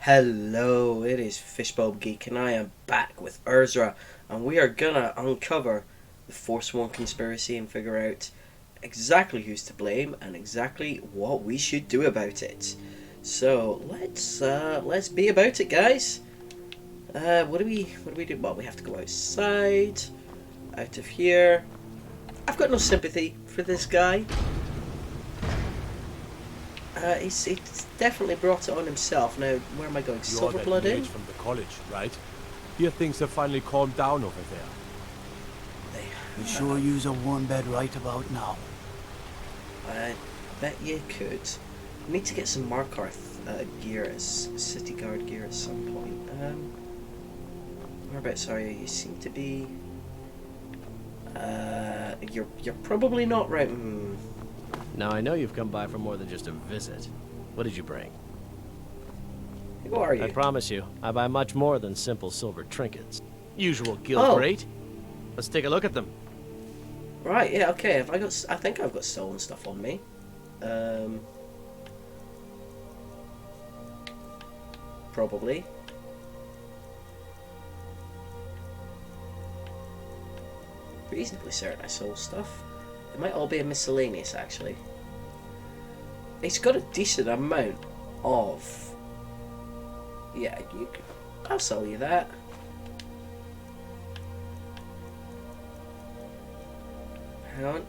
Hello, it is fishbulbgeek and I am back with Urzra, and we are gonna uncover the Forsworn conspiracy and figure out exactly who's to blame and exactly what we should do about it. So let's be about it, guys. What do we do? Well, we have to go outside, out of here. I've got no sympathy for this guy. He's definitely brought it on himself. Now, where am I going? You're that Silverblood in? mage from the college, right? Here things have finally calmed down over there. You sure use a warm bed right about now? I bet you could. I need to get some Markarth gear, as city guard gear at some point. Whereabouts are you? You seem to be. You're probably not right. Now I know you've come by for more than just a visit. What did you bring? Who are you? I promise you, I buy much more than simple silver trinkets. Usual guild Oh. rate. Let's take a look at them. Right. Yeah. Okay. Have I got? I think I've got stolen stuff on me. Probably. Reasonably certain I sold stuff. It might all be a miscellaneous, actually. It's got a decent amount of. Yeah, I'll sell you that. Hang on.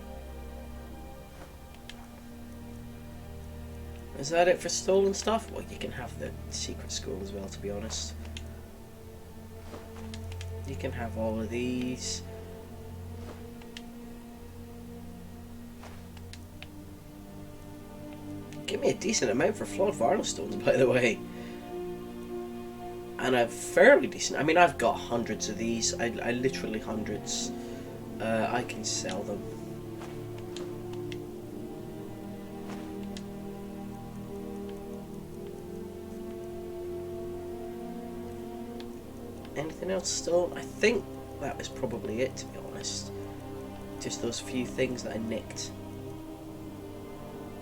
Is that it for stolen stuff? Well, you can have the secret school as well, to be honest. You can have all of these. Give me a decent amount for flawed Varnstones, by the way. And a fairly decent. I mean, I've got hundreds of these. I literally hundreds. I can sell them. Anything else stolen? I think that was probably it, to be honest. Just those few things that I nicked.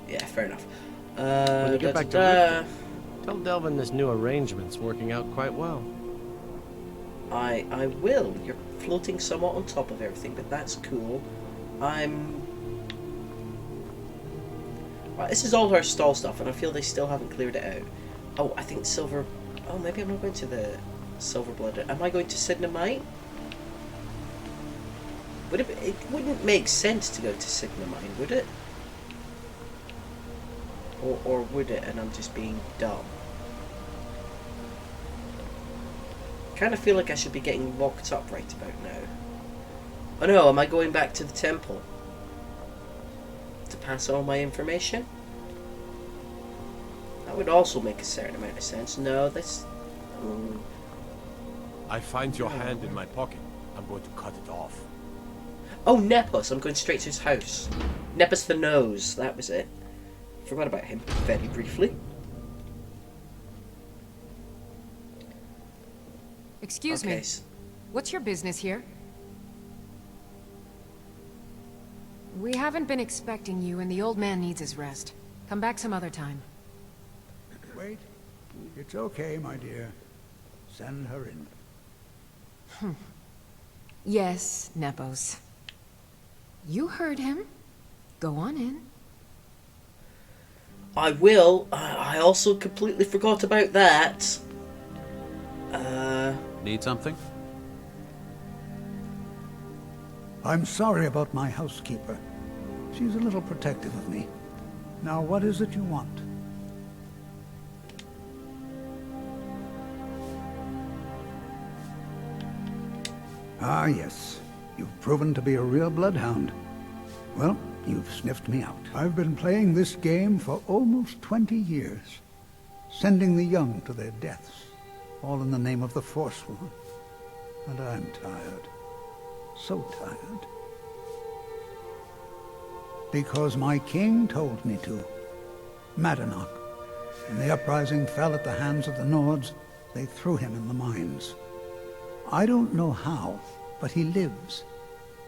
Yeah, fair enough. When you get back to Riften, tell Delvin this new arrangement's working out quite well. I will. You're floating somewhat on top of everything, but that's cool. Right, this is all her stall stuff, and I feel they still haven't cleared it out. Oh, I think silver. Oh, maybe I'm not going to the Silverblood. Am I going to Signamite? It wouldn't make sense to go to Signamite, would it? Or would it, and I'm just being dumb? Kind of feel like I should be getting locked up right about now. Oh no, am I going back to the temple? To pass on my information? That would also make a certain amount of sense. No, this... I find your hand in my pocket. I'm going to cut it off. Oh, Nepos! I'm going straight to his house. Nepos the Nose, that was it. Forgot about him very briefly. Excuse me. What's your business here? We haven't been expecting you, and the old man needs his rest. Come back some other time. Wait. It's okay, my dear. Send her in. Yes, Nepos. You heard him. Go on in. I will. I also completely forgot about that. Need something? I'm sorry about my housekeeper. She's a little protective of me. Now, what is it you want? Ah, yes. You've proven to be a real bloodhound. Well, you've sniffed me out. I've been playing this game for almost 20 years, sending the young to their deaths, all in the name of the Forsworn. And I'm tired. So tired. Because my king told me to. Madanach. When the uprising fell at the hands of the Nords, they threw him in the mines. I don't know how, but he lives.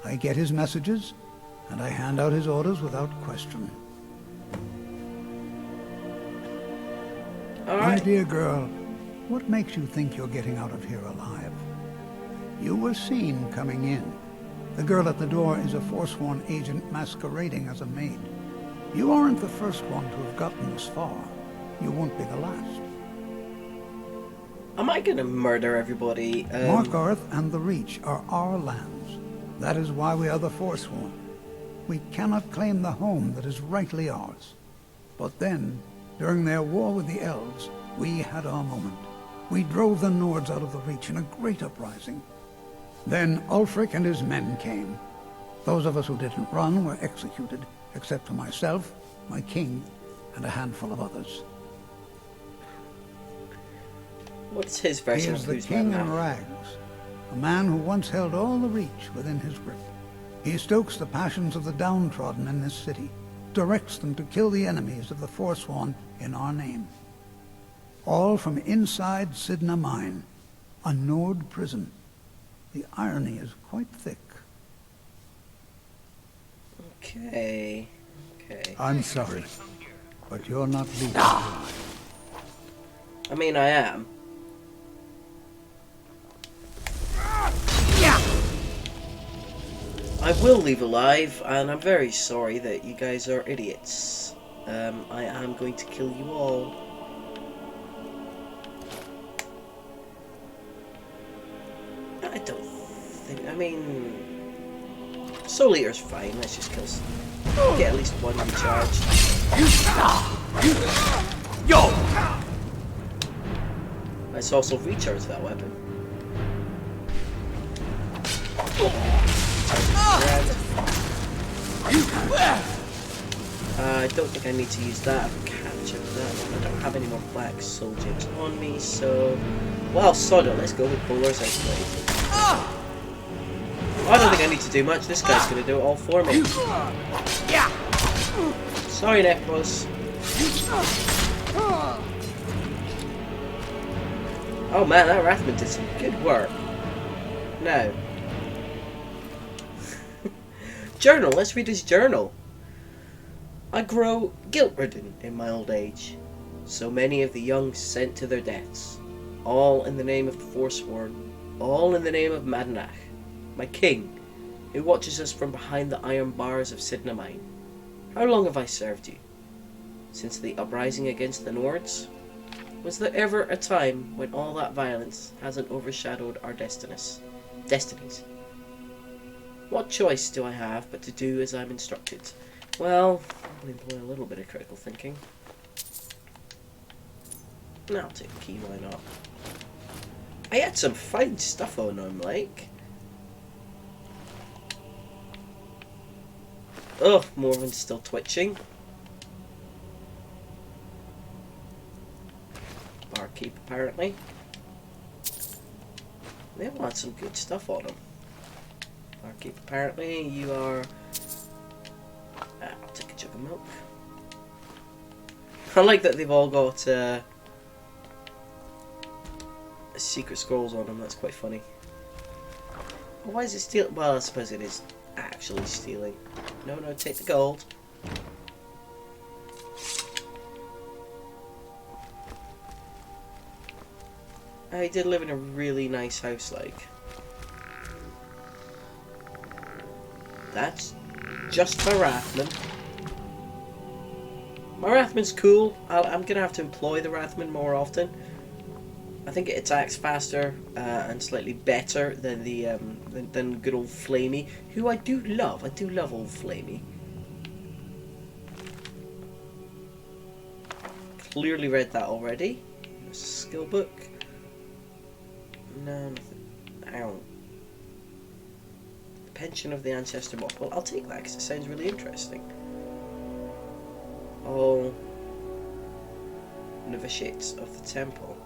I get his messages, and I hand out his orders without question. All My right. dear girl, What makes you think you're getting out of here alive? You were seen coming in. The girl at the door is a Forsworn agent masquerading as a maid. You aren't the first one to have gotten this far. You won't be the last. Am I gonna murder everybody? Markarth and the Reach are our lands. That is why we are the Forsworn. We cannot claim the home that is rightly ours. But then, during their war with the elves, we had our moment. We drove the Nords out of the Reach in a great uprising. Then Ulfric and his men came. Those of us who didn't run were executed, except for myself, my king, and a handful of others. What's his version of He is the king in rags, a man who once held all the Reach within his grip. He stokes the passions of the downtrodden in this city, directs them to kill the enemies of the Forsworn in our name. All from inside Sidna Mine, a Nord prison. The irony is quite thick. Okay. I'm sorry, but you're not leaving. I mean, I am. I will leave alive, and I'm very sorry that you guys are idiots. I am going to kill you all. I don't think... I mean... Soul Eater's fine, let's just kill some. Get at least one recharged. Yo! Let's also recharge that weapon. I don't think I need to use that. I've captured that one. I don't have any more black soul gems on me, so... Well, sod it. Let's go with Polar's Ice. I don't think I need to do much. This guy's going to do it all for me. Sorry, Necros. Oh man, that Rathman did some good work. Now. Journal. Let's read his journal. I grow guilt-ridden in my old age. So many of the young sent to their deaths. All in the name of the Forsworn. All in the name of Madanach, my king, who watches us from behind the iron bars of Sidna Mine. How long have I served you? Since the uprising against the Nords? Was there ever a time when all that violence hasn't overshadowed our destinies? What choice do I have but to do as I'm instructed? Well, I'll employ a little bit of critical thinking. I'll take the key, why not? I had some fine stuff on him, like. Oh, Morven's still twitching. Barkeep, apparently. They all had some good stuff on him. Barkeep, apparently, you are... I'll take a jug of milk. I like that they've all got secret scrolls on them, that's quite funny. Why is it stealing? Well, I suppose it is actually stealing. No, take the gold. I did live in a really nice house, like. That's just my Rathman. My Rathman's cool. I'm gonna have to employ the Rathman more often. I think it attacks faster and slightly better than the than good old Flamey, who I do love. I do love old Flamey. Clearly read that already. There's a skill book. No, nothing. Hang on. The Pension of the Ancestor Moth. Well, I'll take that because it sounds really interesting. Oh, novitiates of the temple.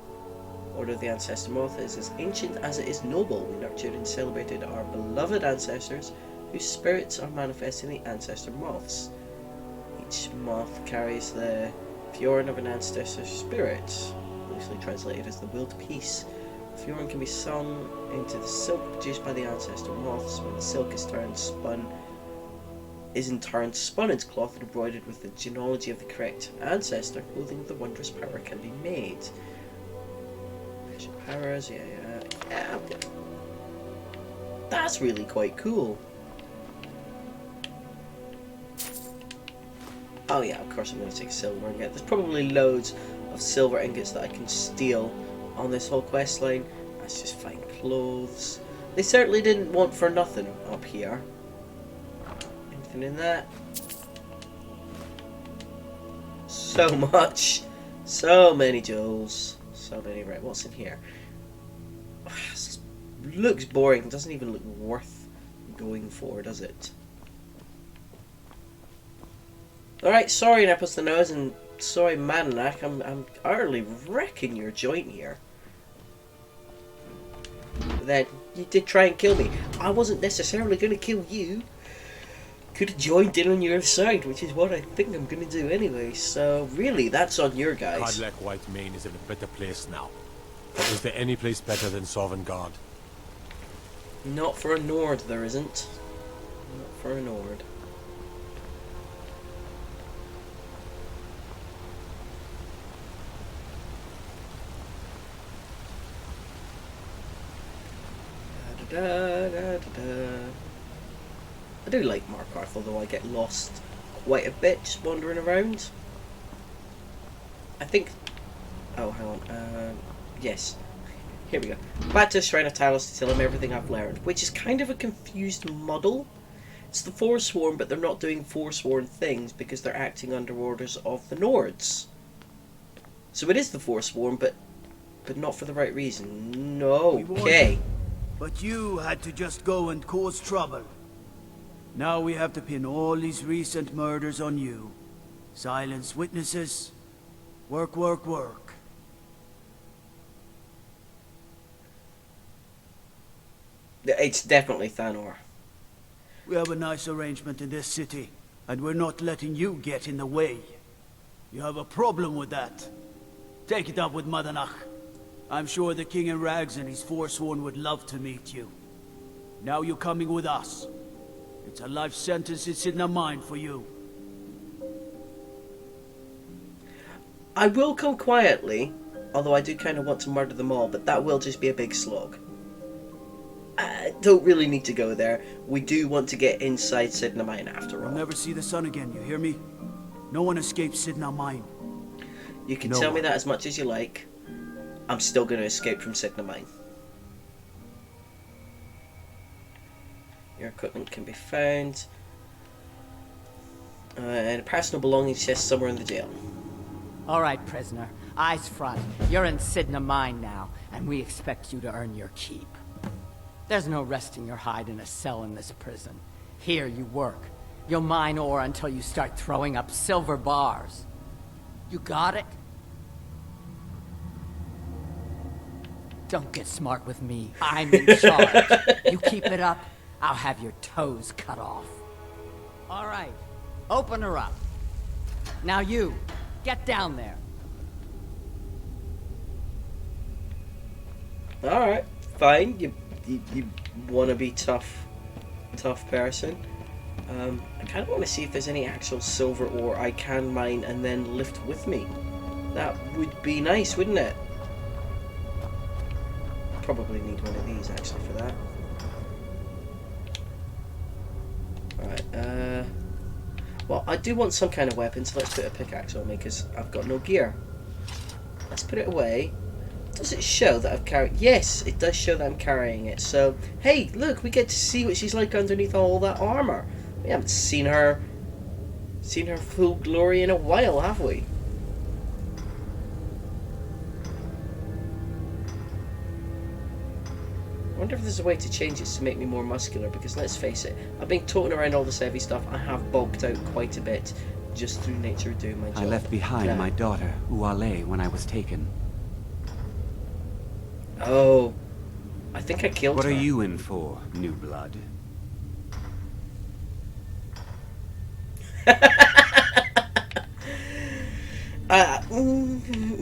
Order of the Ancestor Moth is as ancient as it is noble. We nurtured and celebrated our beloved ancestors, whose spirits are manifest in the Ancestor Moths. Each moth carries the Fjorn of an ancestor spirit, loosely translated as the will to peace. The Fjorn can be sung into the silk produced by the Ancestor Moths. When the silk is in turn spun into cloth and embroidered with the genealogy of the correct ancestor, clothing of the wondrous power can be made. Arrows, yeah. That's really quite cool. Oh yeah, of course I'm going to take silver ingot. There's probably loads of silver ingots that I can steal on this whole quest line. Let's just find clothes. They certainly didn't want for nothing up here. Anything in that? So much. So many jewels. So many. Right, what's in here? This looks boring. Doesn't even look worth going for, does it? Alright, sorry Nepos the Nose, and sorry Mananak, I'm utterly wrecking your joint here. But then, you did try and kill me. I wasn't necessarily going to kill you. Could have joined in on your side, which is what I think I'm going to do anyway. So, really, that's on your guys. Codlek Whitemane is in a better place now. But is there any place better than Sovngarde? Not for a Nord, there isn't. Not for a Nord. I do like Markarth, although I get lost quite a bit just wandering around. I think... Oh, hang on. Yes. Here we go. Back to the Shrine of Talos to tell him everything I've learned, which is kind of a confused muddle. It's the Forsworn, but they're not doing Forsworn things because they're acting under orders of the Nords. So it is the Forsworn, but not for the right reason. No. Okay. But you had to just go and cause trouble. Now we have to pin all these recent murders on you. Silence witnesses. Work, work, work. It's definitely Thanor. We have a nice arrangement in this city, and we're not letting you get in the way. You have a problem with that? Take it up with Madanach. I'm sure the King in Rags and his Forsworn would love to meet you. Now you're coming with us. It's a life sentence that's in the mind for you. I will come quietly, although I do kind of want to murder them all, but that will just be a big slog. I don't really need to go there. We do want to get inside Sidna Mine after all. You'll never see the sun again, you hear me? No one escapes Sidna Mine. You can tell me that as much as you like. I'm still going to escape from Sidna Mine. Your equipment can be found. And a personal belongings chest somewhere in the jail. All right, prisoner. Eyes front. You're in Sidna Mine now, and we expect you to earn your keep. There's no resting your hide in a cell in this prison. Here you work. You'll mine ore until you start throwing up silver bars. You got it? Don't get smart with me. I'm in charge. You keep it up, I'll have your toes cut off. All right, open her up. Now you, get down there. Alright, fine. You want to be tough person. I kind of want to see if there's any actual silver ore I can mine and then lift with me. That would be nice, wouldn't it? Probably need one of these actually for that. Right, well, I do want some kind of weapon, so let's put a pickaxe on me because I've got no gear. Let's put it away. Does it show that I've carried? Yes, it does show that I'm carrying it. So, hey, look, we get to see what she's like underneath all that armor. We haven't seen her full glory in a while, have we? I wonder if there's a way to change it to make me more muscular, because let's face it, I've been toting around all this heavy stuff. I have bulked out quite a bit just through nature of doing my job. I left behind my daughter, Uale, when I was taken. Oh, I think I killed her. What are you in for, new blood?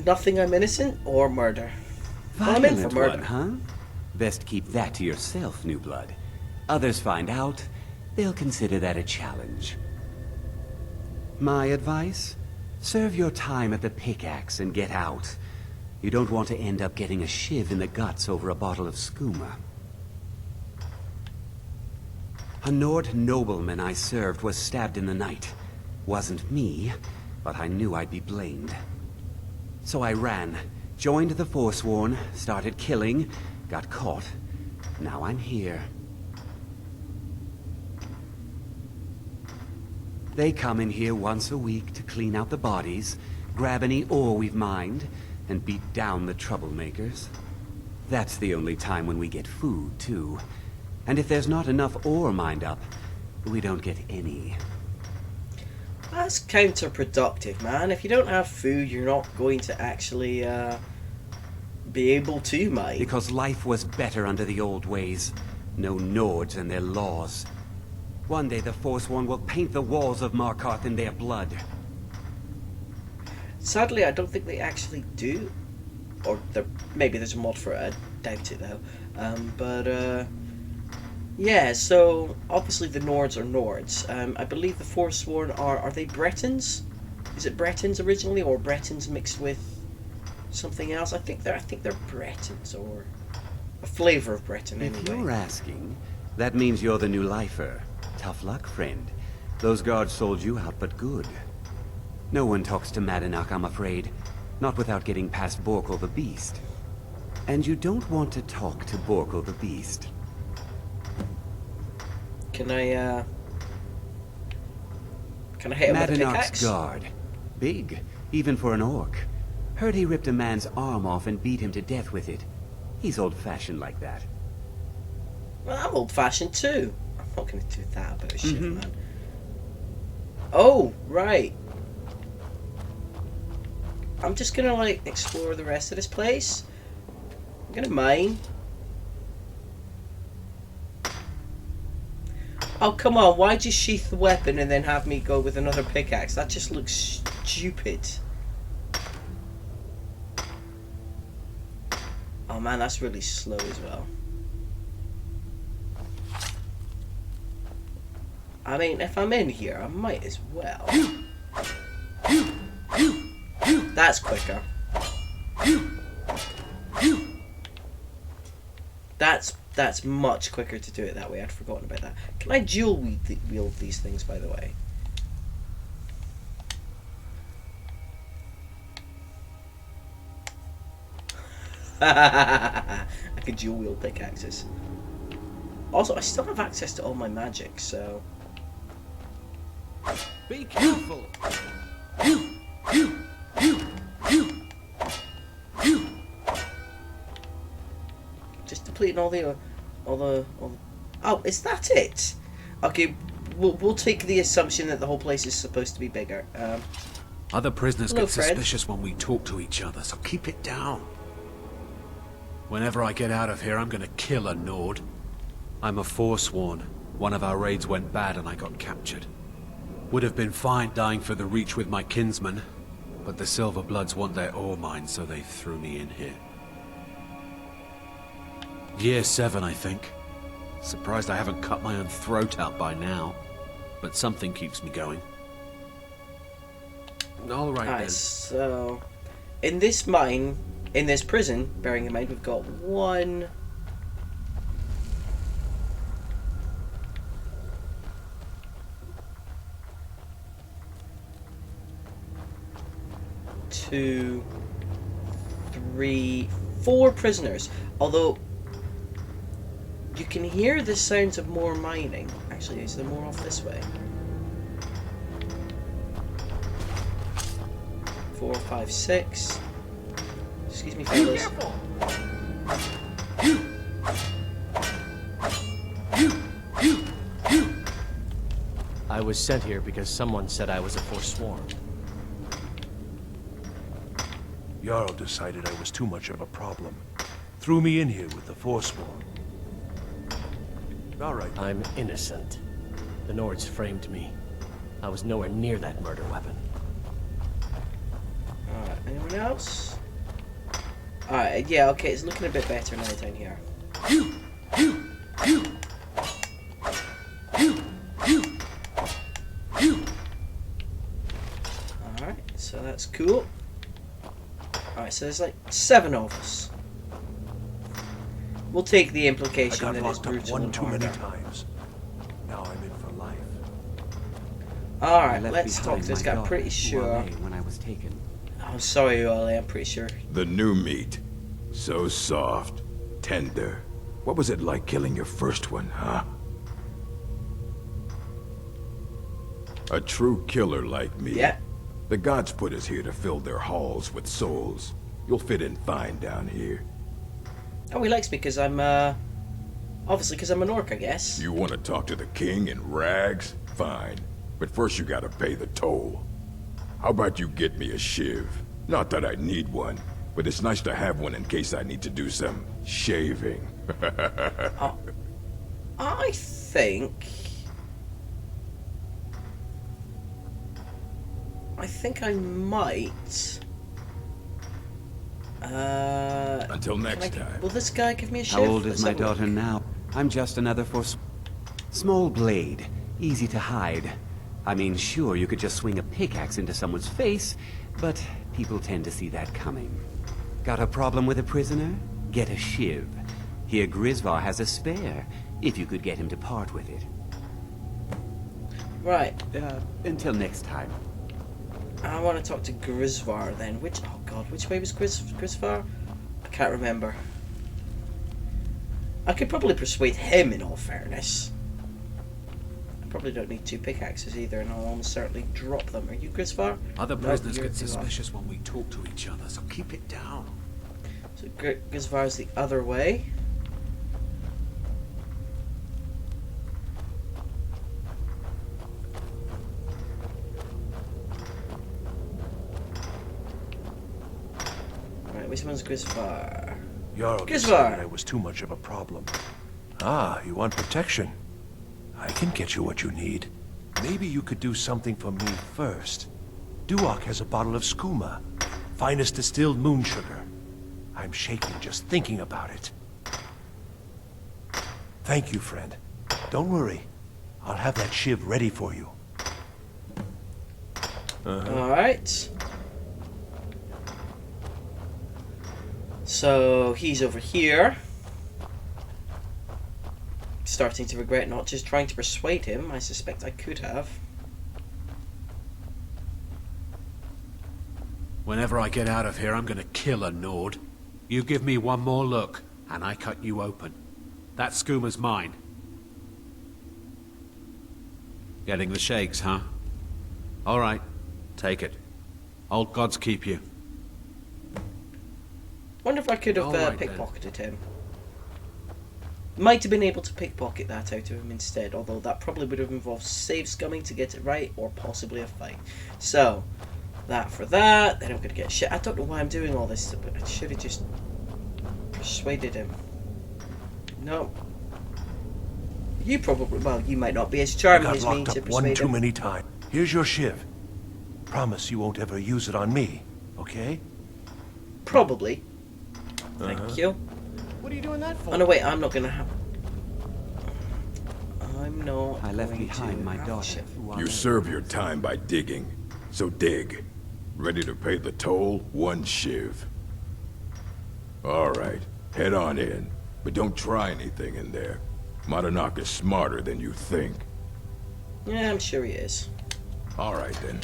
Nothing. I'm innocent or murder. Well, I'm in for Violent murder. one, huh? Best keep that to yourself, new blood. Others find out, they'll consider that a challenge. My advice? Serve your time at the pickaxe and get out. You don't want to end up getting a shiv in the guts over a bottle of skooma. A Nord nobleman I served was stabbed in the night. Wasn't me, but I knew I'd be blamed. So I ran, joined the Forsworn, started killing, got caught. Now I'm here. They come in here once a week to clean out the bodies, grab any ore we've mined, and beat down the troublemakers. That's the only time when we get food, too. And if there's not enough ore mined up, we don't get any. That's counterproductive, man. If you don't have food, you're not going to actually be able to mine. Because life was better under the old ways. No Nords and their laws. One day the Forsworn will paint the walls of Markarth in their blood. Sadly, I don't think they actually do. Or maybe there's a mod for it. I doubt it, though. Yeah, so obviously the Nords are Nords. I believe the Forsworn are they Bretons? Is it Bretons originally, or Bretons mixed with something else? I think they're Bretons, or a flavor of Breton anyway. If you're asking, that means you're the new lifer. Tough luck, friend. Those guards sold you out, but good. No one talks to Madanach, I'm afraid. Not without getting past Borkul the Beast. And you don't want to talk to Borkul the Beast. Can I hit him with a Madanach's pickaxe? guard. Big, even for an orc. Heard he ripped a man's arm off and beat him to death with it. He's old-fashioned like that. Well, I'm old-fashioned too. I'm not going to do that about a shit, man. Oh, right. I'm just going to, like, explore the rest of this place. I'm going to mine. Oh, come on. Why'd you sheath the weapon and then have me go with another pickaxe? That just looks stupid. Oh, man, that's really slow as well. I mean, if I'm in here, I might as well. That's quicker. That's much quicker to do it that way. I'd forgotten about that. Can I dual wield these things, by the way? I can dual wield pickaxes. Also, I still have access to all my magic, so... Be careful! Just depleting all the... Oh, is that it? Okay, we'll take the assumption that the whole place is supposed to be bigger. Other prisoners Hello, get suspicious when we talk to each other, so keep it down. Whenever I get out of here, I'm gonna kill a Nord. I'm a Forsworn. One of our raids went bad and I got captured. Would have been fine dying for the Reach with my kinsmen, but the Silverbloods want their ore mine, so they threw me in here. Year 7, I think. Surprised I haven't cut my own throat out by now, but something keeps me going. All right, then. So, in this mine, in this prison, bearing in mind we've got 1... 2, 3, 4 prisoners. Although you can hear the sounds of more mining. Actually, is there more off this way? 4, 5, 6. Excuse me, fellas. I was sent here because someone said I was a Forsworn. Jarl decided I was too much of a problem. Threw me in here with the Forsworn. All right. I'm innocent. The Nords framed me. I was nowhere near that murder weapon. Alright, anyone else? Alright, yeah, okay, it's looking a bit better now down here. Alright, so that's cool. Alright, Alright, so there's like 7 of us. We'll take the I implication got that it's locked up brutal one and too many harder. times. Now I'm in for life. I Alright, left let's talk behind to this my guy. I'm daughter, pretty sure. Uale, when I was taken. I'm sorry, Uale, I'm pretty sure. The new meat. So soft, tender. What was it like killing your first one, huh? A true killer like me. Yeah. The gods put us here to fill their halls with souls. You'll fit in fine down here. Oh, he likes me because I'm, obviously because I'm an orc, I guess. You want to talk to the king in rags? Fine. But first you gotta pay the toll. How about you get me a shiv? Not that I need one, but it's nice to have one in case I need to do some shaving. I think I might. Until next time. Will this guy give me a shift? How old is Let's my have a look. daughter now? I'm just another small blade, easy to hide. I mean, sure, you could just swing a pickaxe into someone's face, but people tend to see that coming. Got a problem with a prisoner? Get a shiv. Here Grisvar has a spare, if you could get him to part with it. Right. Until next time. I want to talk to Grisvar then. Oh god, which way was Grisvar? I can't remember. I could probably persuade him in all fairness. I probably don't need 2 pickaxes either, and I'll almost certainly drop them. Are you Grisvar? Other No, prisoners you're get too off. suspicious when we talk to each other, so keep it down. So Grisvar's the other way. Right, which one's Grisvar? Jarl Grisvar! decided I was too much of a problem. Ah, you want protection? I can get you what you need. Maybe you could do something for me first. Duak has a bottle of skooma, finest distilled moon sugar. I'm shaking just thinking about it. Thank you, friend. Don't worry. I'll have that shiv ready for you. Alright. So he's over here. Starting to regret not just trying to persuade him. I suspect I could have. Whenever I get out of here, I'm gonna kill a Nord. You give me one more look, and I cut you open. That skooma's mine. Getting the shakes, huh? All right, take it. Old gods keep you. Wonder if I could have Alright, then. pickpocketed him. Might have been able to pickpocket that out of him instead, although that probably would have involved save scumming to get it right, or possibly a fight. So, that for that, then I'm gonna get shit. I don't know why I'm doing all this, but I should have just persuaded him. No. You probably, well, you might not be as I charming got as me locked to up one persuade too him. many times. Here's your shiv. Promise you won't ever use it on me, okay? Probably. Thank you. What are you doing that for? Oh no, wait, I'm not gonna have. I'm not. I left going behind to my have daughter. shit. You serve your time by digging, so dig. Ready to pay the toll? 1 shiv. Alright, head on in. But don't try anything in there. Markarth is smarter than you think. Yeah, I'm sure he is. Alright then.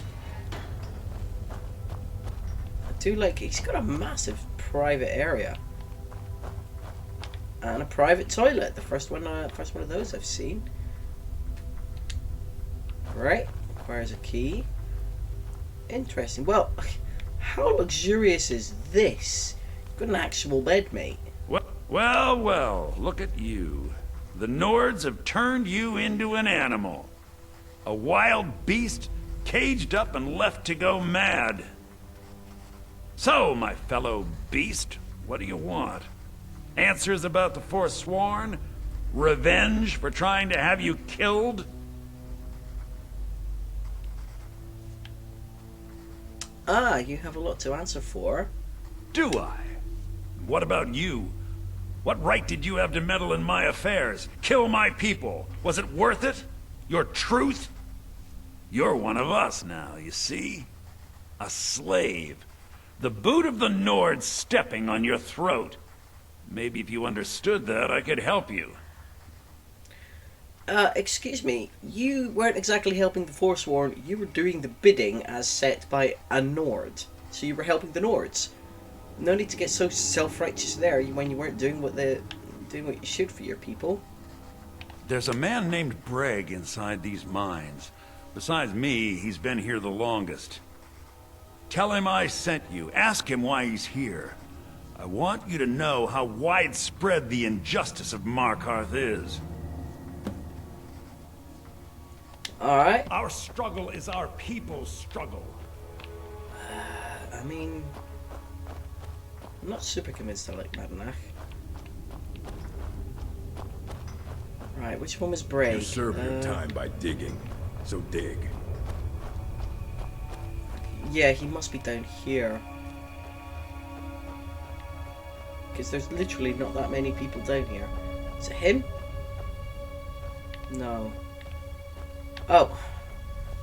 I do like, he's got a massive private area. And a private toilet. The first one of those I've seen. Right, requires a key. Interesting. Well, how luxurious is this? Got an actual bed, mate. Well, well, look at you. The Nords have turned you into an animal. A wild beast caged up and left to go mad. So, my fellow beast, what do you want? Answers about the Forsworn? Revenge for trying to have you killed? Ah, you have a lot to answer for. Do I? What about you? What right did you have to meddle in my affairs? Kill my people? Was it worth it? Your truth? You're one of us now, you see? A slave. The boot of the Nord stepping on your throat. Maybe if you understood that, I could help you. Excuse me, you weren't exactly helping the Forsworn, you were doing the bidding as set by a Nord. So you were helping the Nords. No need to get so self-righteous there when you weren't doing what you should for your people. There's a man named Breg inside these mines. Besides me, he's been here the longest. Tell him I sent you. Ask him why he's here. I want you to know how widespread the injustice of Markarth is. Alright. Our struggle is our people's struggle. I mean, I'm not super convinced I like Madanach. Right, which one was Brave? You serve your time by digging, so dig. Yeah, he must be down here. Because there's literally not that many people down here. Is it him? No. Oh.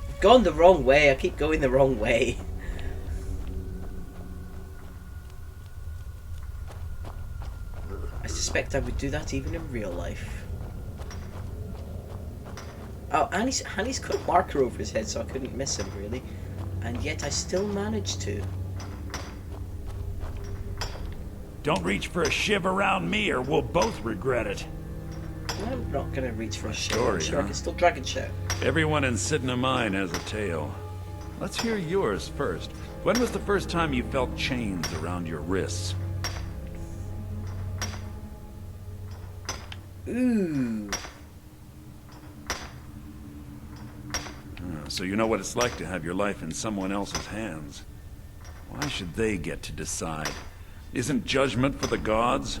I've gone the wrong way. I keep going the wrong way. I suspect I would do that even in real life. Oh, and he's got a marker over his head, so I couldn't miss him, really. And yet I still managed to. Don't reach for a shiv around me or we'll both regret it. I'm not gonna reach for a shiv. Story, I'm sure I huh? can still dragon shout. Everyone in Sidna Mine has a tale. Let's hear yours first. When was the first time you felt chains around your wrists? Ooh. So you know what it's like to have your life in someone else's hands. Why should they get to decide? Isn't judgment for the gods?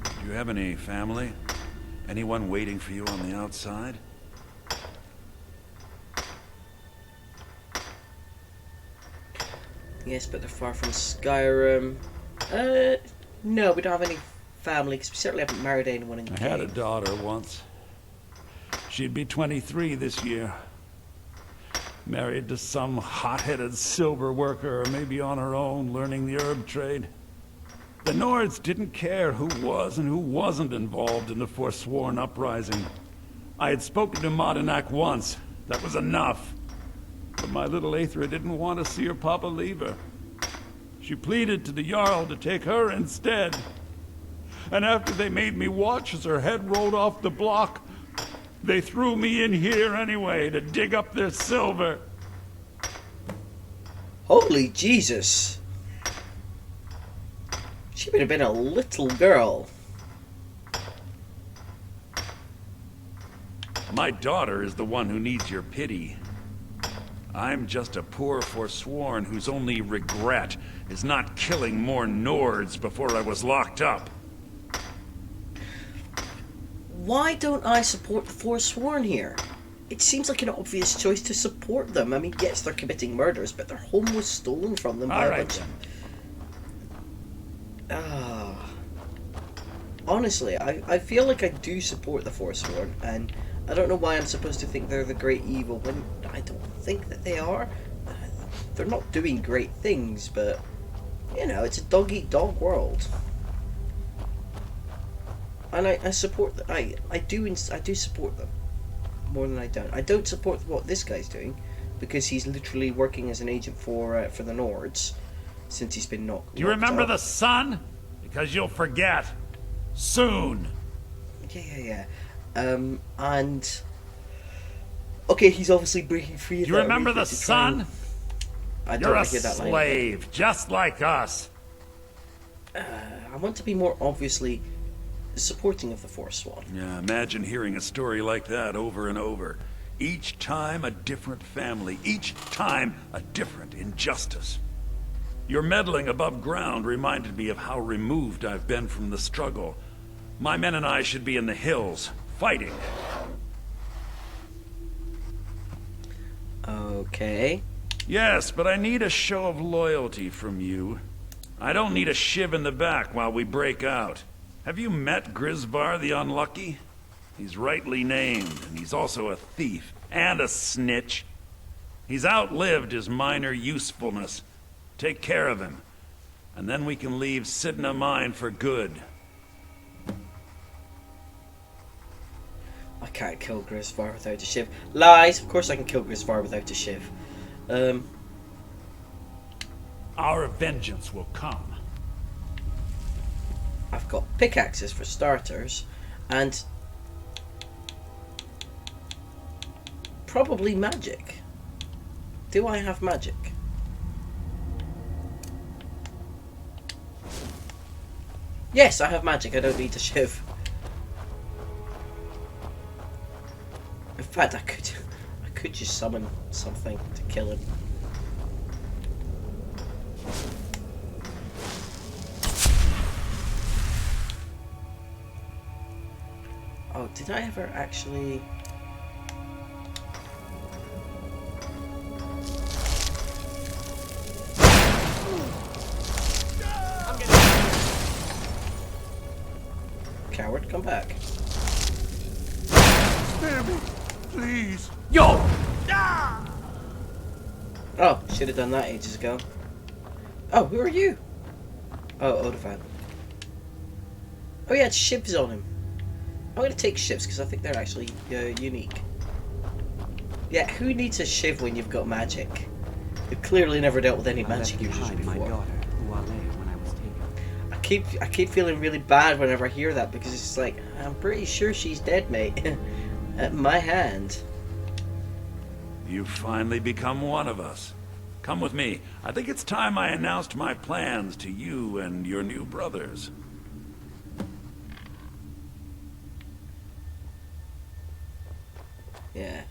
Do you have any family? Anyone waiting for you on the outside? Yes, but they're far from Skyrim. No, we don't have any family, because we certainly haven't married anyone in the I game. had a daughter once. She'd be 23 this year. Married to some hot-headed silver worker, or maybe on her own, learning the herb trade. The Nords didn't care who was and who wasn't involved in the Forsworn uprising. I had spoken to Madanach once. That was enough. But my little Aethra didn't want to see her papa leave her. She pleaded to the Jarl to take her instead. And after they made me watch as her head rolled off the block, they threw me in here anyway to dig up their silver. Holy Jesus! She would have been a little girl. My daughter is the one who needs your pity. I'm just a poor Forsworn whose only regret is not killing more Nords before I was locked up. Why don't I support the Forsworn here? It seems like an obvious choice to support them. I mean, yes, they're committing murders, but their home was stolen from them by a bunch of... Honestly, I feel like I do support the Forsworn, and I don't know why I'm supposed to think they're the great evil when I don't think that they are. They're not doing great things, but, you know, it's a dog-eat-dog world. And I support them. I do support them more than I don't. I don't support what this guy's doing because he's literally working as an agent for the Nords since he's been knocked. Do you remember up. the sun? Because you'll forget. Soon. Yeah. And okay, he's obviously breaking free. Do you remember the sun? I You're a hear that line. slave, just like us. I want to be more obviously supporting of the Forsworn. Yeah, imagine hearing a story like that over and over. Each time a different family, each time a different injustice. Your meddling above ground reminded me of how removed I've been from the struggle. My men and I should be in the hills, fighting. Okay. Yes, but I need a show of loyalty from you. I don't need a shiv in the back while we break out. Have you met Grisvar the Unlucky? He's rightly named, and he's also a thief and a snitch. He's outlived his minor usefulness. Take care of him. and then we can leave Sidna Mine for good. I can't kill Grisvar without a shiv. Lies! Of course I can kill Grisvar without a shiv. Our vengeance will come. I've got pickaxes for starters, and probably magic. Do I have magic? Yes, I have magic. I don't need a shiv. In fact, I could just summon something to kill him. Oh, did I ever actually... Coward, come back. Spare me, please. Yo! Oh, should have done that ages ago. Oh, who are you? Oh, Odovan. Oh, he had shivs on him. I'm going to take shivs because I think they're actually unique. Yeah, who needs a shiv when you've got magic? You've clearly never dealt with any magic users before. My daughter, Uale, when I was taken. I keep feeling really bad whenever I hear that because it's just like, I'm pretty sure she's dead, mate. At my hand. You've finally become one of us. Come with me. I think it's time I announced my plans to you and your new brothers. Yeah.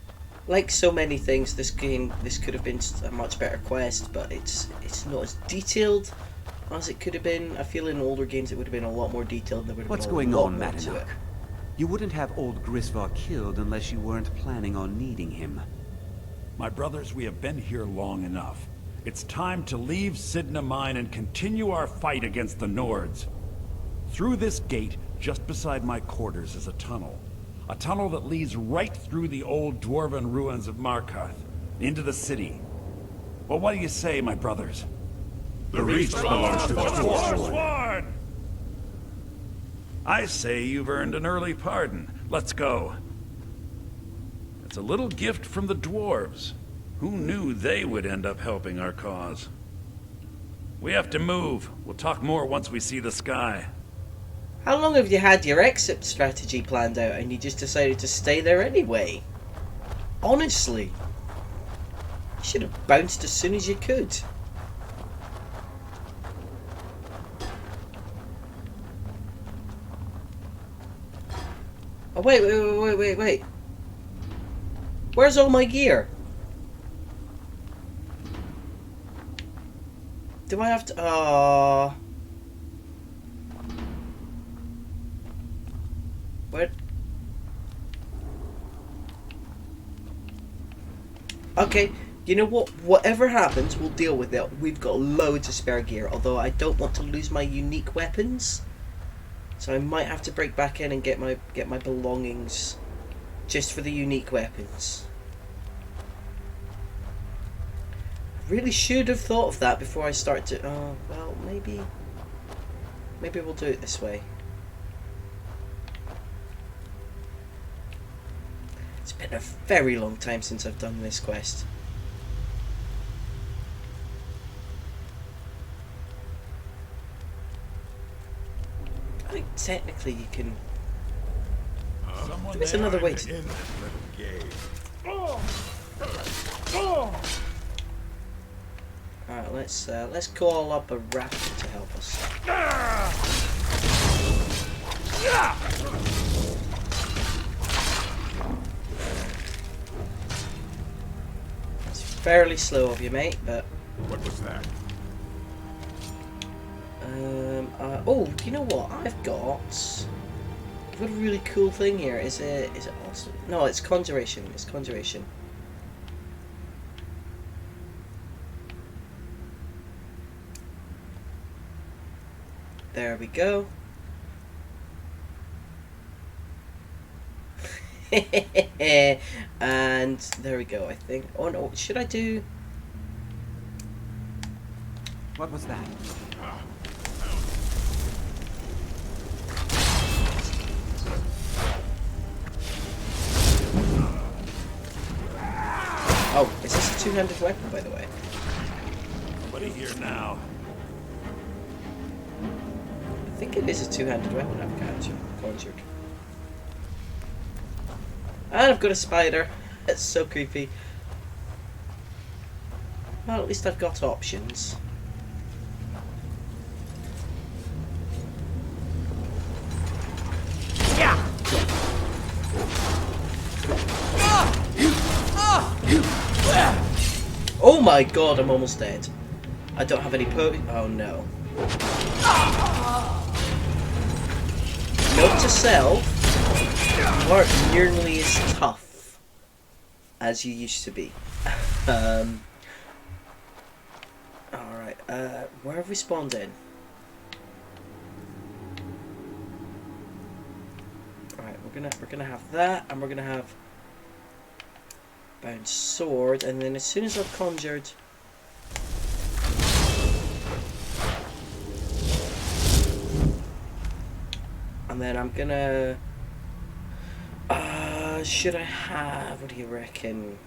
Like so many things, this game, this could have been a much better quest, but it's not as detailed as it could have been. I feel in older games it would have been a lot more detailed. There would have What's been a going lot on, more to Madanach? it. You wouldn't have old Grisvar killed unless you weren't planning on needing him. My brothers, we have been here long enough. It's time to leave Sidna Mine and continue our fight against the Nords. Through this gate, just beside my quarters, is a tunnel. A tunnel that leads right through the old dwarven ruins of Markarth, into the city. Well, what do you say, my brothers? The reach belongs to the Forsworn. Forsworn! I say you've earned an early pardon. Let's go. It's a little gift from the dwarves. Who knew they would end up helping our cause? We have to move. We'll talk more once we see the sky. How long have you had your exit strategy planned out and you just decided to stay there anyway? Honestly. You should have bounced as soon as you could. Oh, wait. Where's all my gear? Do I have to... What? Okay, you know what? Whatever happens, we'll deal with it. We've got loads of spare gear, although I don't want to lose my unique weapons. So I might have to break back in and get my belongings just for the unique weapons. I really should have thought of that before I start to... Oh, well, maybe we'll do it this way. It's been a very long time since I've done this quest. I think technically you can... There's another way to... Alright, let's call up a raptor to help us. It's fairly slow of you, mate, but... What was that? Oh, you know what? I've got a really cool thing here. Is it also... No, it's conjuration. It's conjuration. There we go. And there we go, I think. Oh no, should I do... What was that? two-handed weapon, by the way? Nobody here now. I think it is a two-handed weapon I've conjured. And I've got a spider. It's so creepy. Well, at least I've got options. Oh my god, I'm almost dead. I don't have any oh no. Note to self, you aren't nearly as tough as you used to be. Alright, where have we spawned in? Alright, we're gonna have that, and we're gonna have bound sword, and then as soon as I've conjured and then I'm gonna should I have, what do you reckon?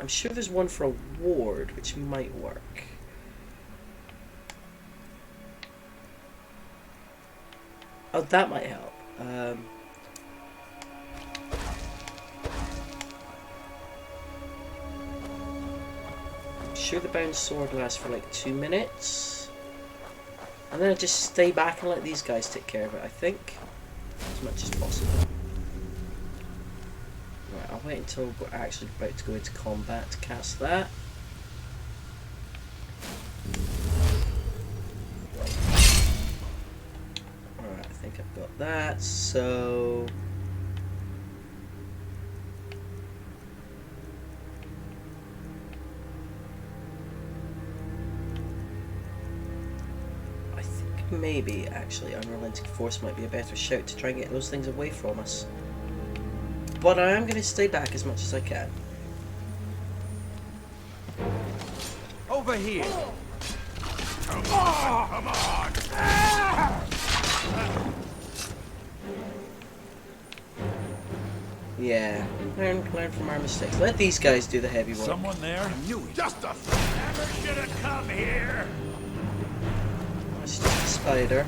I'm sure there's one for a ward which might work. Oh, that might help. I'm sure the bound sword lasts for like 2 minutes. And then I just stay back and let these guys take care of it, I think. As much as possible. Right, I'll wait until we're actually about to go into combat to cast that. Alright, I think I've got that, so... maybe, actually, Unrelenting Force might be a better shout to try and get those things away from us. But I am going to stay back as much as I can. Over here! Come on! Come on! Yeah, learn from our mistakes. Let these guys do the heavy work. Someone there? Just a... Never should have come here! It's just a spider.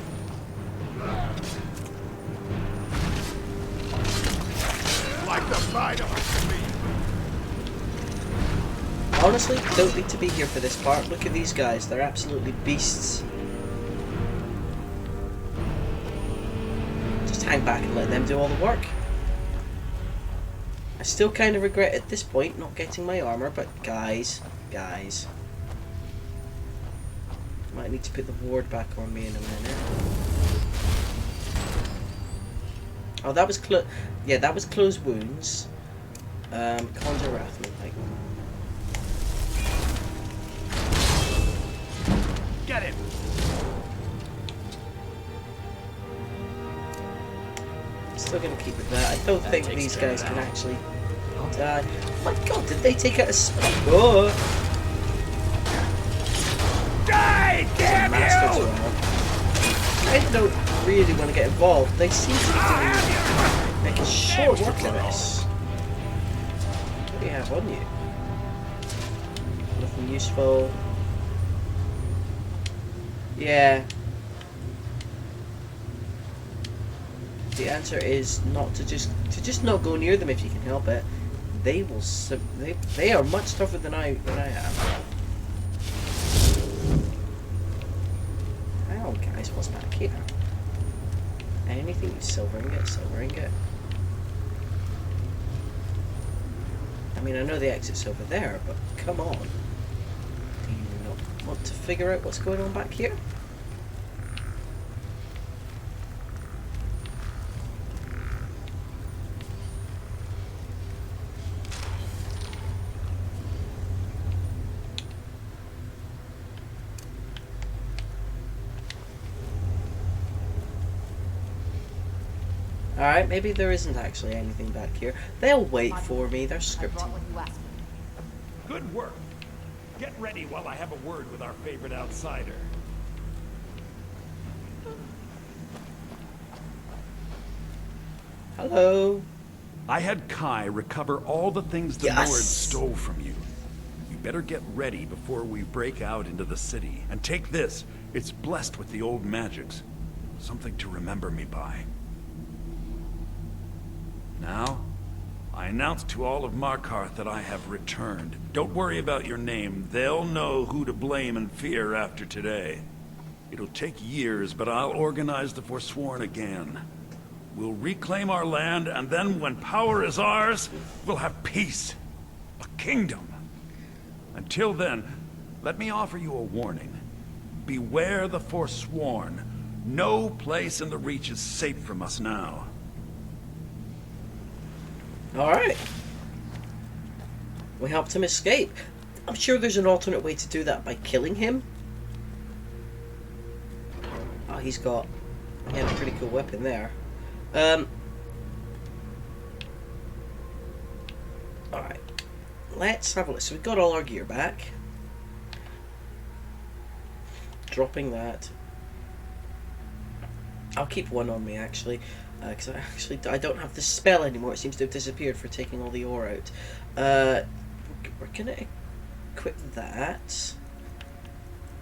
Like the bite of a flea. Honestly, don't need to be here for this part. Look at these guys, they're absolutely beasts. Just hang back and let them do all the work. I still kind of regret at this point not getting my armor, but guys. Might need to put the ward back on me in a minute. Oh, that was that was closed wounds. Conjure Wrathman, like. Get him! Still gonna keep it there. I don't think these guys can actually die. Oh my god, did they take out a oh! Die! Damn you! I don't really want to get involved. They seem to be making short work of this. What do you have on you? Nothing useful. Yeah. The answer is not to just not go near them if you can help it. They will. They are much tougher than I am. Oh, guys, what's back here? Anything? Silver ingot. I mean, I know the exit's over there, but come on. Do you not want to figure out what's going on back here? Alright, maybe there isn't actually anything back here. They'll wait for me, they're scripting. Good work. Get ready while I have a word with our favorite outsider. Hello. I had Kai recover all the things the Yes. Nords stole from you. You better get ready before we break out into the city. And take this. It's blessed with the old magics. Something to remember me by. Now, I announce to all of Markarth that I have returned. Don't worry about your name. They'll know who to blame and fear after today. It'll take years, but I'll organize the Forsworn again. We'll reclaim our land, and then when power is ours, we'll have peace. A kingdom. Until then, let me offer you a warning. Beware the Forsworn. No place in the Reach is safe from us now. Alright. We helped him escape. I'm sure there's an alternate way to do that by killing him. Oh, he's got a pretty cool weapon there. Alright. Let's have a look. So we've got all our gear back. Dropping that. I'll keep one on me actually. Because I don't have the spell anymore. It seems to have disappeared for taking all the ore out. We're going to equip that.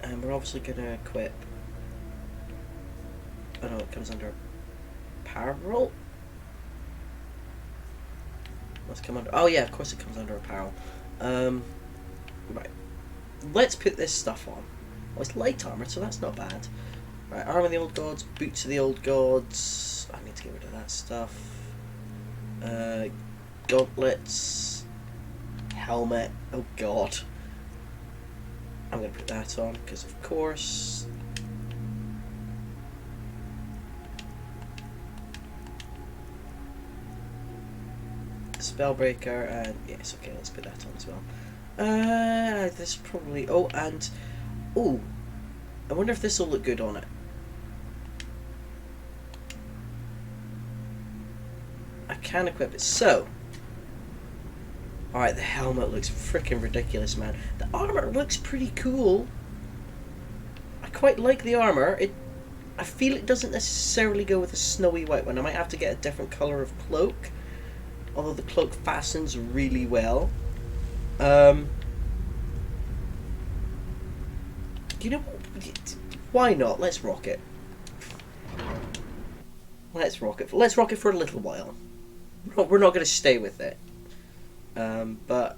And we're obviously going to equip... Oh no, it comes under apparel? Must come under... Oh yeah, of course it comes under apparel. Right. Let's put this stuff on. Oh, it's light armor, so that's not bad. Right, armor of the old gods, boots of the old gods... I need to get rid of that stuff. Gauntlets. Helmet. Oh god. I'm going to put that on, because of course... Spellbreaker, and yes, okay, let's put that on as well. This probably... Oh, and... Oh! I wonder if this will look good on it. I can equip it. So, alright, the helmet looks freaking ridiculous, man. The armor looks pretty cool. I quite like the armor. I feel it doesn't necessarily go with a snowy white one. I might have to get a different colour of cloak. Although the cloak fastens really well. You know, why not? Let's rock it. Let's rock it. Let's rock it for a little while. We're not going to stay with it. But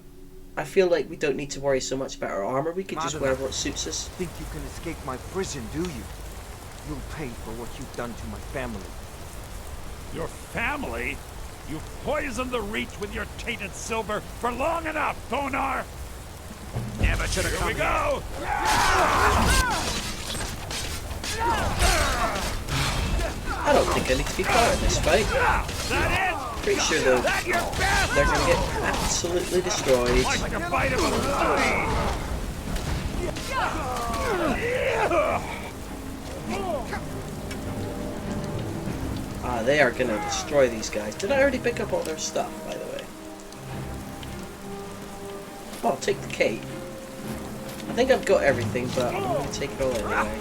I feel like we don't need to worry so much about our armor. We can just wear what suits us. Think you can escape my prison, do you? You'll pay for what you've done to my family. Your family? You've poisoned the Reach with your tainted silver for long enough, Thonar! Never should have come. Here we go! I don't think I need to be part of this fight. Pretty sure though they're going to get absolutely destroyed. Like a bite of a They are going to destroy these guys. Did I already pick up all their stuff, by the way? Oh, I'll take the cape. I think I've got everything, but I'm going to take it all anyway.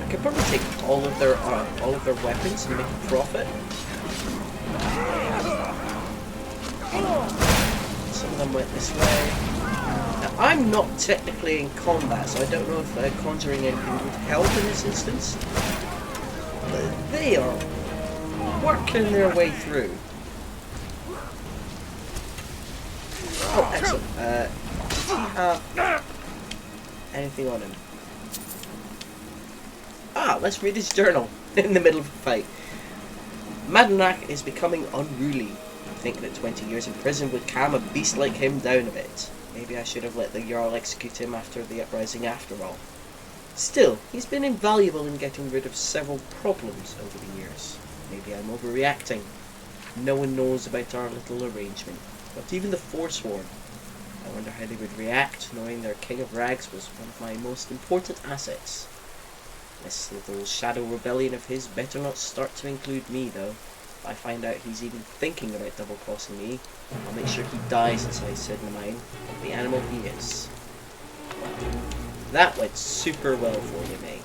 I could probably take all of their weapons and make a profit. Some of them went this way. Now, I'm not technically in combat, so I don't know if conjuring anything would help in this instance. But they are working their way through. Oh, excellent. Does he have anything on him? Let's read his journal in the middle of a fight. Madanak is becoming unruly. I think that 20 years in prison would calm a beast like him down a bit. Maybe I should have let the Jarl execute him after the uprising after all. Still, he's been invaluable in getting rid of several problems over the years. Maybe I'm overreacting. No one knows about our little arrangement. But even the Forsworn. I wonder how they would react, knowing their King of Rags was one of my most important assets. This little shadow rebellion of his better not start to include me, though. If I find out he's even thinking about double-crossing me, I'll make sure he dies inside Sid Mine, the animal he is. That went super well for you, mate.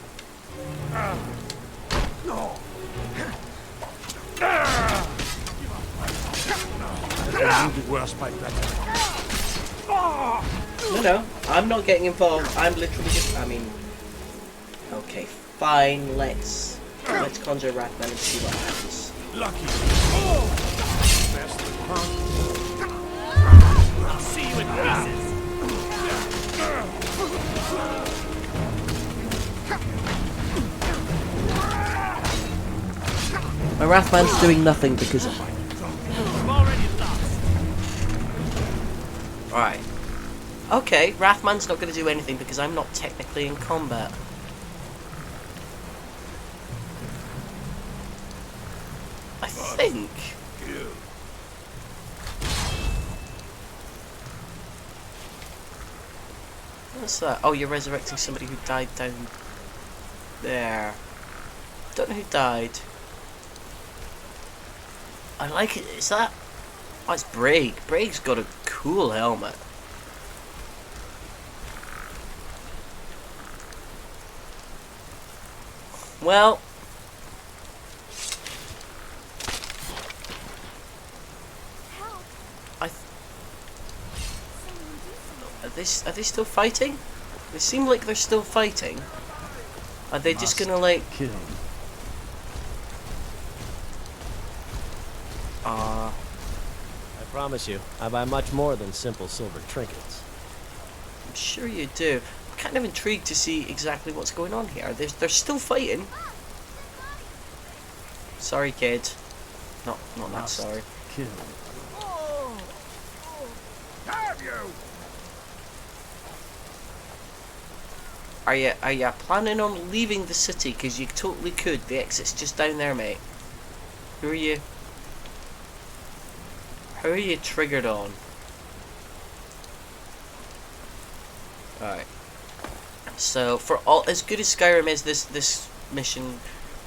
No. No, I'm not getting involved. I'm literally just, okay, fine, let's conjure Rathman and see what happens. Lucky. I'll see you in pieces. My Rathman's doing nothing because of Alright. Okay, Rathman's not going to do anything because I'm not technically in combat. I think. What's that? Oh, you're resurrecting somebody who died down there. Don't know who died. I like it. Is that? Oh, it's Braig. Braig's got a cool helmet. Well, are they still fighting? They seem like they're still fighting. Are they just gonna like kill? I promise you, I buy much more than simple silver trinkets. I'm sure you do. I'm kind of intrigued to see exactly what's going on here. They're still fighting. Sorry, kid. Not that sorry. Kill. Have you? Are you planning on leaving the city? Because you totally could. The exit's just down there, mate. Who are you? Who are you triggered on? Alright. So, for all as good as Skyrim is, this mission,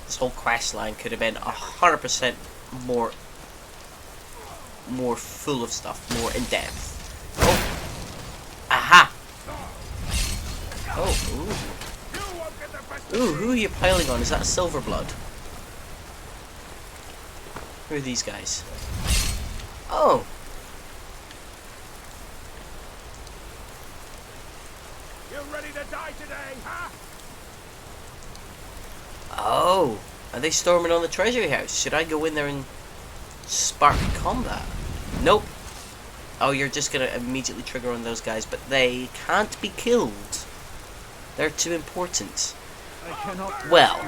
this whole quest line could have been 100% more full of stuff, more in depth. Oh, aha! Oh, ooh, who are you piling on? Is that Silverblood? Who are these guys? Oh. You ready to die today, huh? Oh. Are they storming on the treasury house? Should I go in there and spark combat? Nope. Oh, you're just gonna immediately trigger on those guys, but they can't be killed. They're too important. Well.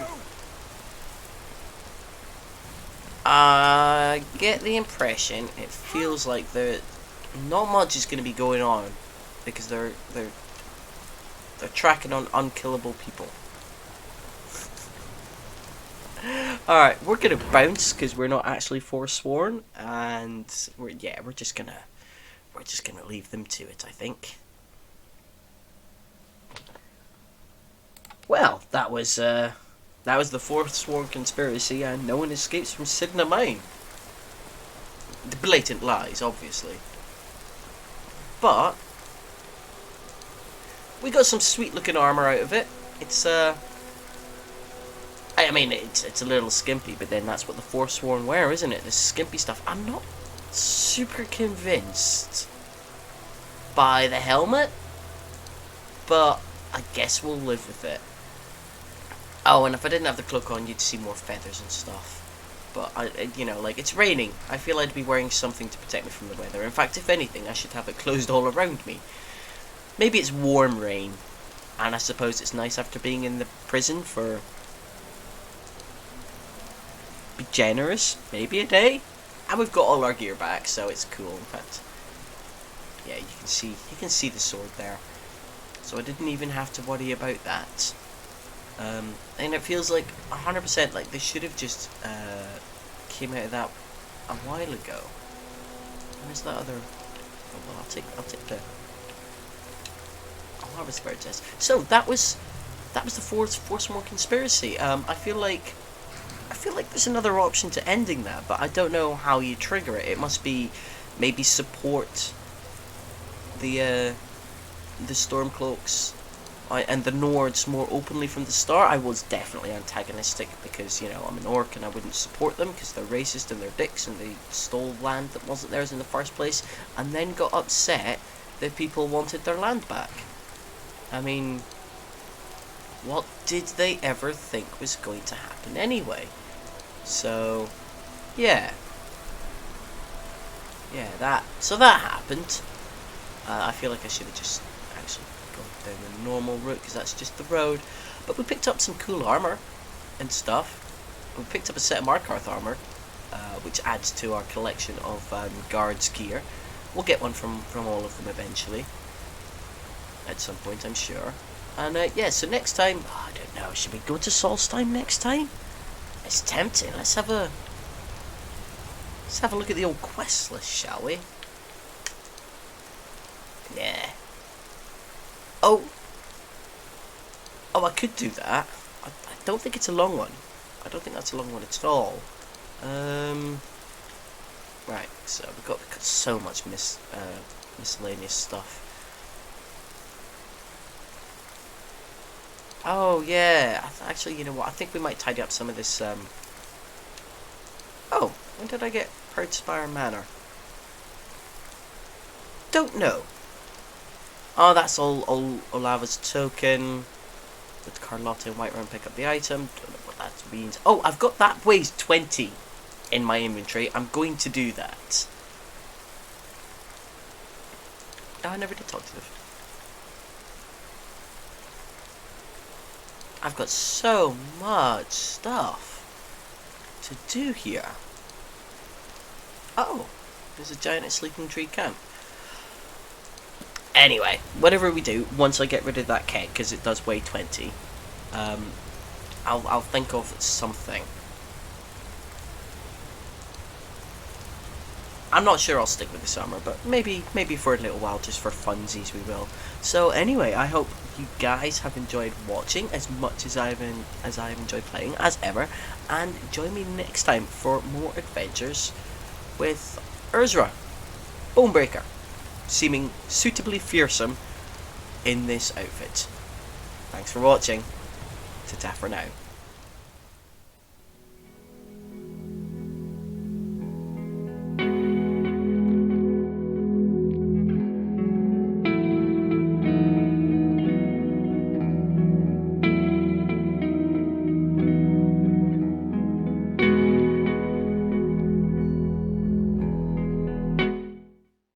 I get the impression it feels like not much is going to be going on because they're tracking on unkillable people. All right, we're gonna bounce because we're not actually Forsworn, and we're just gonna leave them to it, I think. Well, that was the Forsworn conspiracy, and no one escapes from Sidna Mine. The blatant lies, obviously. But we got some sweet-looking armor out of it. It's I mean, it's a little skimpy, but then that's what the Forsworn wear, isn't it? This skimpy stuff. I'm not super convinced by the helmet, but I guess we'll live with it. Oh, and if I didn't have the cloak on, you'd see more feathers and stuff. But, like, it's raining. I feel I'd be wearing something to protect me from the weather. In fact, if anything, I should have it closed all around me. Maybe it's warm rain. And I suppose it's nice after being in the prison for... be generous, maybe a day? And we've got all our gear back, so it's cool. In fact, yeah, you can see the sword there. So I didn't even have to worry about that. And it feels like 100% like they should have just came out of that a while ago. Where's that other? Oh, well, I'll take the. I'll harvest bird test. So that was the Forsworn conspiracy. I feel like there's another option to ending that, but I don't know how you trigger it. It must be maybe support the Stormcloaks and the Nords more openly from the start. I was definitely antagonistic because, you know, I'm an orc and I wouldn't support them because they're racist and they're dicks and they stole land that wasn't theirs in the first place, and then got upset that people wanted their land back. I mean, what did they ever think was going to happen anyway? So, yeah. Yeah, that happened. I feel like I should have just actually gone down the normal route because that's just the road. But we picked up some cool armor and stuff. We picked up a set of Markarth armor, which adds to our collection of guards gear. We'll get one from all of them eventually. At some point, I'm sure. And yeah, so next time, I don't know, should we go to Solstheim next time? It's tempting. Let's have a look at the old quest list, shall we? Yeah. Oh, I could do that. I don't think it's a long one. I don't think that's a long one at all. Right, so we've got so much miscellaneous stuff. Oh yeah, actually, you know what? I think we might tidy up some of this. Oh, when did I get Herdspire Manor? Don't know. Oh, that's all Olava's token. With Carlotta and Whiterun pick up the item. Don't know what that means. Oh, I've got that weighs 20 in my inventory. I'm going to do that. Oh, I never did talk to them. I've got so much stuff to do here. Oh, there's a giant sleeping tree camp. Anyway, whatever we do, once I get rid of that keg, because it does weigh 20, I'll think of something. I'm not sure I'll stick with this armor, but maybe for a little while, just for funsies, we will. So anyway, I hope you guys have enjoyed watching as much as I've enjoyed playing, as ever, and join me next time for more adventures with Urzra, Bonebreaker, seeming suitably fearsome in this outfit. Thanks for watching. Ta-ta for now.